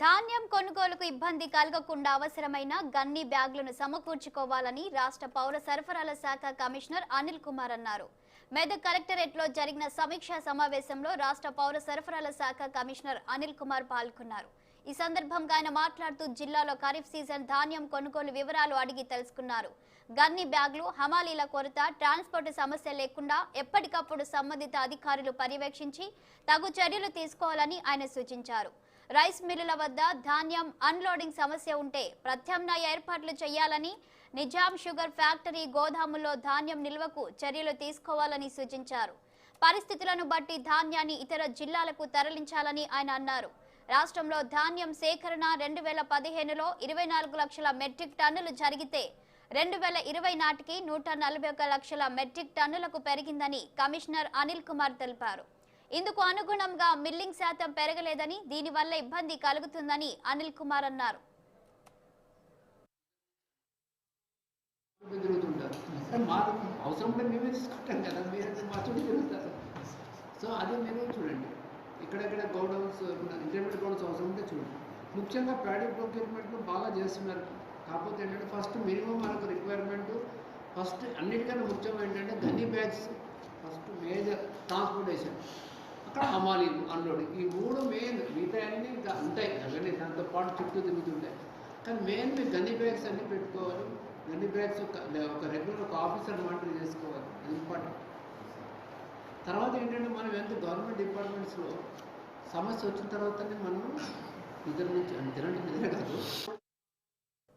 ధాన్యం కొనుగోలుకు ఇబ్బంది కలగకుండా అవసరమైన గన్ని బ్యాగులను సమకూర్చుకోవాలని రాష్ట్ర పౌర సరఫరాల శాఖ కమిషనర్ అనిల్ కుమార్ అన్నారు. మెదక్ కలెక్టరేట్లో జరిగిన సమీక్షా సమావేశంలో రాష్ట్ర పౌర సరఫరాల శాఖ కమిషనర్ అనిల్ కుమార్ పాల్గొన్నారు. ఈ సందర్భంగా ఆయన మాట్లాడుతూ జిల్లాలో ఖరీఫ్ సీజన్ ధాన్యం కొనుగోలు వివరాలు అడిగి తెలుసుకున్నారు. గన్ని బ్యాగులు, హమాలీల కొరత, ట్రాన్స్పోర్ట్ సమస్య లేకుండా ఎప్పటికప్పుడు సంబంధిత అధికారులు పర్యవేక్షించి తగు చర్యలు తీసుకోవాలని ఆయన సూచించారు. రైస్ మిల్లుల వద్ద ధాన్యం అన్లోడింగ్ సమస్య ఉంటే ప్రత్యామ్నాయ ఏర్పాట్లు చేయాలని, నిజాం షుగర్ ఫ్యాక్టరీ గోదాముల్లో ధాన్యం నిల్వకు చర్యలు తీసుకోవాలని సూచించారు. పరిస్థితులను బట్టి ధాన్యాన్ని ఇతర జిల్లాలకు తరలించాలని ఆయన అన్నారు. రాష్ట్రంలో ధాన్యం సేకరణ 2015లో 24 లక్షల మెట్రిక్ టన్నులు జరిగితే 2020 నాటికి 141 లక్షల మెట్రిక్ టన్నులకు పెరిగిందని కమిషనర్ అనిల్ కుమార్ తెలిపారు. ఇందుకు అనుగుణంగా మిల్లింగ్ శాతం పెరగలేదని, దీనివల్ల ఇబ్బంది కలుగుతుందని అనిల్ కుమార్ అన్నారు. సో అది మీరు చూడండి, ఇక్కడెక్కడ గోడౌన్స్, ఇంటర్మీడియట్ గోడౌన్స్ అవసరం ఉంటే చూడండి. ముఖ్యంగా ప్యాడీ ప్రొక్యూర్మెంట్లు బాగా చేస్తున్నారు. కాకపోతే ఏంటంటే ఫస్ట్ మినిమం మనకు రిక్వైర్మెంట్, ఫస్ట్ అన్నిటికన్నా ముఖ్యం ఏంటంటే gunny bags, first major transportation, అక్కడ హమాలీలు, అన్లోడింగ్, ఈ మూడు మెయిన్. మిగతా అన్నీ ఇంకా ఉంటాయి, అవన్నీ దాంతో పాటు చుట్టూ తిరుగుతుంటాయి. కానీ మెయిన్ మీరు గన్నీ బ్యాగ్స్ అన్నీ పెట్టుకోవాలి. గన్నీ బ్యాగ్స్ ఒక రెగ్యులర్ ఒక ఆఫీసర్ మానిటర్ చేసుకోవాలి, అది ఇంపార్టెంట్. తర్వాత ఏంటంటే మనం ఎంత గవర్నమెంట్ డిపార్ట్మెంట్స్లో సమస్య వచ్చిన తర్వాతనే మనం నిద్ర నుంచి నిద్ర కాదు